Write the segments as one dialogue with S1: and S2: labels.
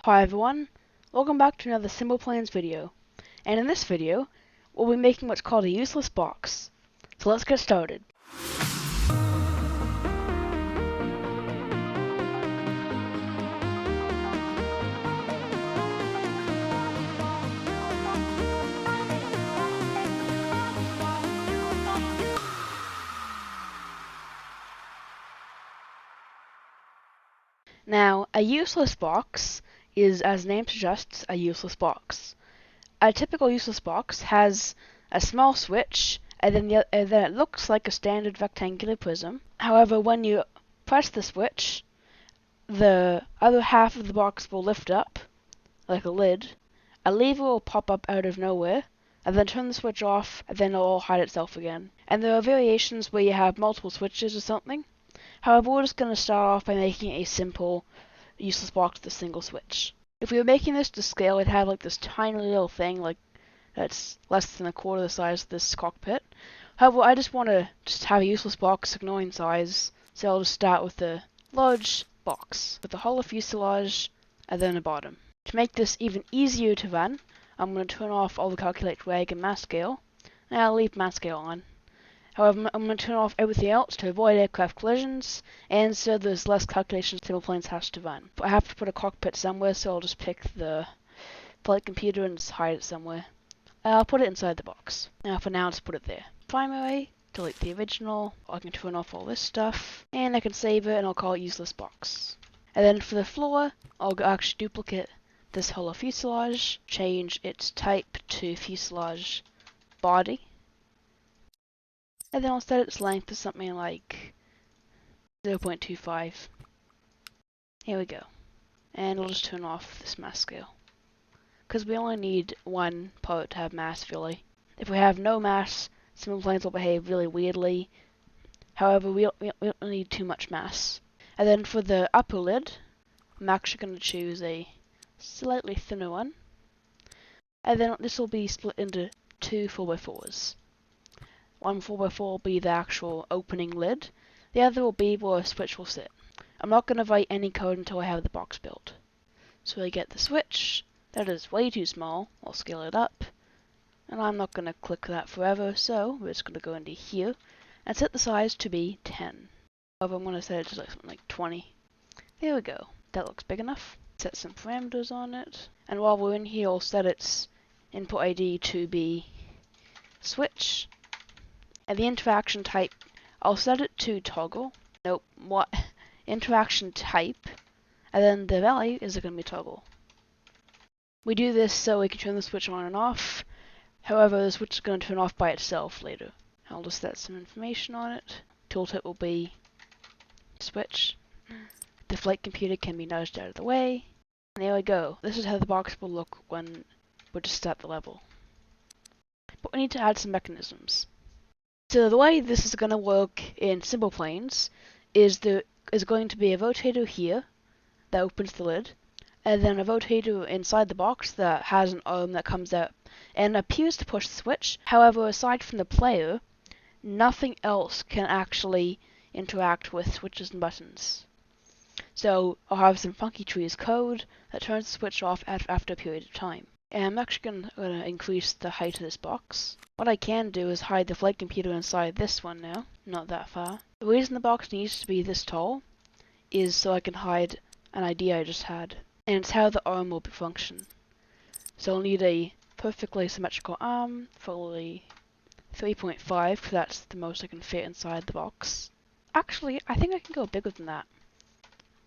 S1: Hi everyone, welcome back to another SimblePlanes video, and in this video, we'll be making what's called a useless box. So let's get started. Now, a useless box is, as the name suggests, a useless box. A typical useless box has a small switch, and then it looks like a standard rectangular prism. However, when you press the switch, the other half of the box will lift up, like a lid. A lever will pop up out of nowhere, and then turn the switch off, and then it'll all hide itself again. And there are variations where you have multiple switches or something. However, we're just going to start off by making a simple useless box with a single switch. If we were making this to scale, it'd have like this tiny little thing, like that's less than a quarter the size of this cockpit. However, I just want to have a useless box, ignoring size, so I'll just start with a large box with a hollow fuselage and then a bottom. To make this even easier to run, I'm going to turn off all the calculate drag and mass scale, and I'll leave mass scale on. However, I'm going to turn off everything else to avoid aircraft collisions, and so there's less calculations SimblePlanes has to run. But I have to put a cockpit somewhere, so I'll just pick the flight computer and just hide it somewhere. I'll put it inside the box. Now for now, let's put it there. Primary, delete the original, I can turn off all this stuff, and I can save it and I'll call it useless box. And then for the floor, I'll actually duplicate this hollow fuselage, change its type to fuselage body, and then I'll set its length to something like 0.25. Here we go. And I'll just turn off this mass scale, because we only need one part to have mass, really. If we have no mass, SimblePlanes will behave really weirdly. However, we don't need too much mass. And then for the upper lid, I'm actually going to choose a slightly thinner one. And then this will be split into two 4x4s. One 4x4 will be the actual opening lid. The other will be where a switch will sit. I'm not going to write any code until I have the box built. So I get the switch. That is way too small. I'll scale it up. And I'm not going to click that forever, so we're just going to go into here and set the size to be 10. However, I'm going to set it to something like 20. There we go. That looks big enough. Set some parameters on it. And while we're in here, I'll set its input ID to be switch. And the interaction type, I'll set it to toggle. Nope, what? Interaction type. And then the value is going to be toggle. We do this so we can turn the switch on and off. However, the switch is going to turn off by itself later. I'll just set some information on it. Tooltip will be switch. The flight computer can be nudged out of the way. And there we go. This is how the box will look when we're just at the level. But we need to add some mechanisms. So the way this is going to work in SimblePlanes is there is going to be a rotator here that opens the lid, and then a rotator inside the box that has an arm that comes out and appears to push the switch. However, aside from the player, nothing else can actually interact with switches and buttons. So I'll have some funky trees code that turns the switch off after a period of time. And I'm actually going to increase the height of this box. What I can do is hide the flight computer inside this one now, not that far. The reason the box needs to be this tall is so I can hide an idea I just had. And it's how the arm will function. So I'll need a perfectly symmetrical arm, fully 3.5, because that's the most I can fit inside the box. Actually, I think I can go bigger than that.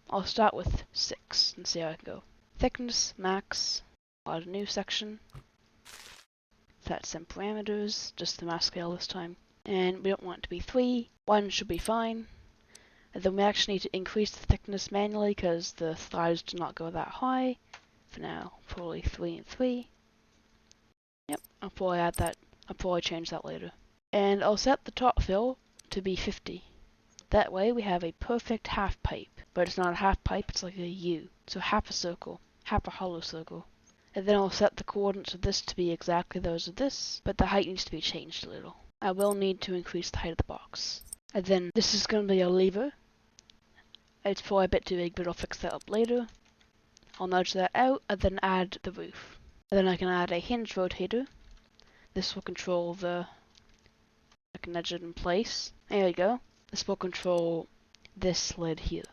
S1: I'll start with 6 and see how I can go. Thickness, max, add a new section. Set some parameters, just the mass scale this time. And we don't want it to be 3, 1 should be fine. And then we actually need to increase the thickness manually because the sliders do not go that high. For now, probably 3 and 3. Yep, I'll probably change that later. And I'll set the top fill to be 50. That way we have a perfect half pipe. But it's not a half pipe, it's like a U. So half a circle, half a hollow circle. And then I'll set the coordinates of this to be exactly those of this, but the height needs to be changed a little. I will need to increase the height of the box. And then this is going to be a lever. It's probably a bit too big, but I'll fix that up later. I'll nudge that out and then add the roof. And then I can add a hinge rotator. This will control I can nudge it in place. There we go. This will control this lid here.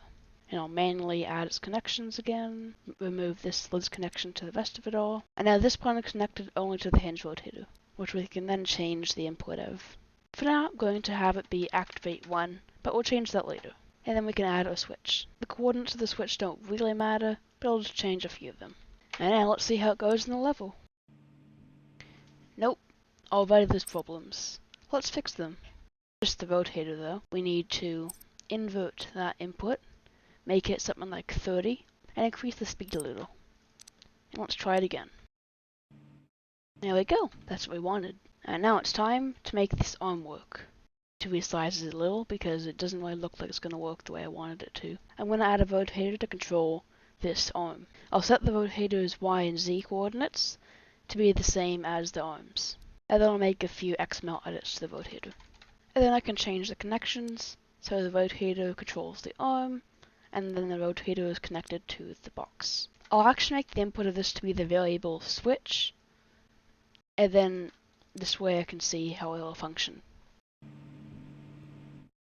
S1: And I'll manually add its connections again, remove this lid's connection to the rest of it all. And now this point is connected only to the hinge rotator, which we can then change the input of. For now, I'm going to have it be activate 1, but we'll change that later. And then we can add a switch. The coordinates of the switch don't really matter, but I'll just change a few of them. And now let's see how it goes in the level. Nope, already there's problems. Let's fix them. Just the rotator though. We need to invert that input, make it something like 30, and increase the speed a little. And let's try it again. There we go, that's what we wanted. And now it's time to make this arm work. To resize it a little because it doesn't really look like it's going to work the way I wanted it to. I'm going to add a rotator to control this arm. I'll set the rotator's Y and Z coordinates to be the same as the arms. And then I'll make a few XML edits to the rotator. And then I can change the connections so the rotator controls the arm and then the rotator is connected to the box. I'll actually make the input of this to be the variable switch, and then this way I can see how it will function.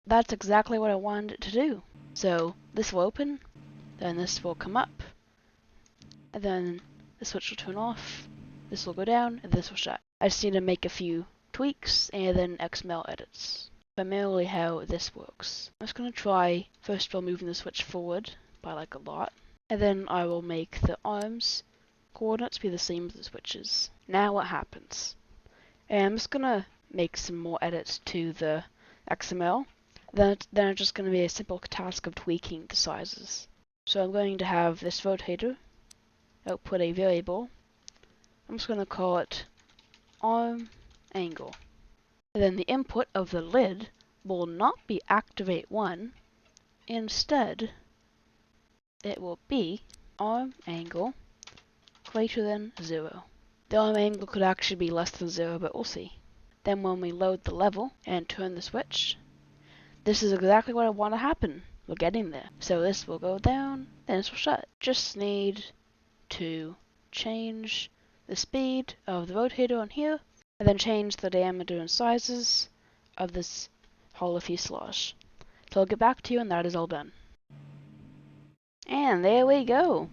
S1: That's exactly what I wanted it to do. So this will open, then this will come up, and then the switch will turn off, this will go down, and this will shut. I just need to make a few tweaks and then XML edits. Primarily how this works. I'm just going to try first of all moving the switch forward by like a lot, and then I will make the arms coordinates be the same as the switches. Now what happens? And I'm just going to make some more edits to the XML. Then it's just going to be a simple task of tweaking the sizes. So I'm going to have this rotator output a variable. I'm just going to call it arm angle. And then the input of the lid will not be activate 1. Instead, it will be arm angle greater than 0. The arm angle could actually be less than 0, but we'll see. Then when we load the level and turn the switch, this is exactly what I want to happen. We're getting there. So this will go down, then this will shut. Just need to change the speed of the rotator on here, and then change the diameter and sizes of this hollow fuselage. So I'll get back to you when that is all done. And there we go.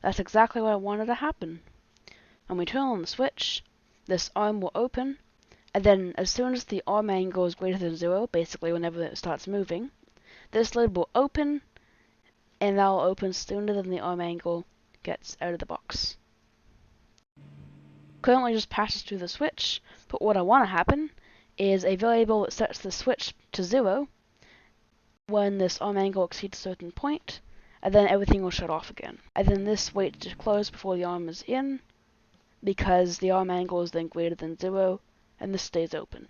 S1: That's exactly what I wanted to happen. When we turn on the switch, this arm will open, and then as soon as the arm angle is greater than 0, basically whenever it starts moving, this lid will open, and that will open sooner than the arm angle gets out of the box. Currently just passes through the switch, but what I want to happen is a variable that sets the switch to 0 when this arm angle exceeds a certain point, and then everything will shut off again. And then this waits to close before the arm is in, because the arm angle is then greater than 0, and this stays open.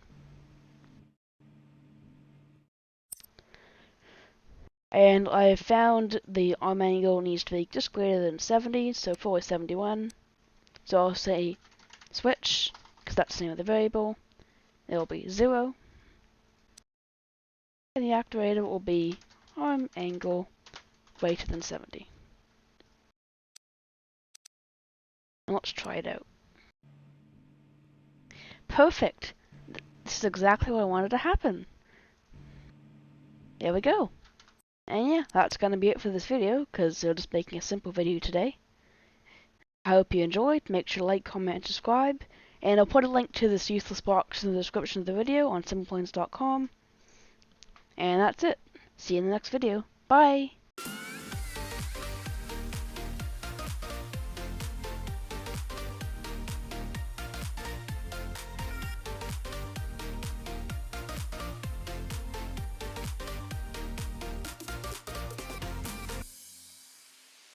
S1: And I found the arm angle needs to be just greater than 70, so probably 71. So I'll say switch, because that's the name of the variable. It will be 0. And the activator will be arm angle greater than 70. And let's try it out. Perfect! This is exactly what I wanted to happen. There we go. And yeah, that's going to be it for this video, because we're just making a simple video today. I hope you enjoyed. Make sure to like, comment, and subscribe. And I'll put a link to this useless box in the description of the video on simpleplanes.com. And that's it. See you in the next video. Bye!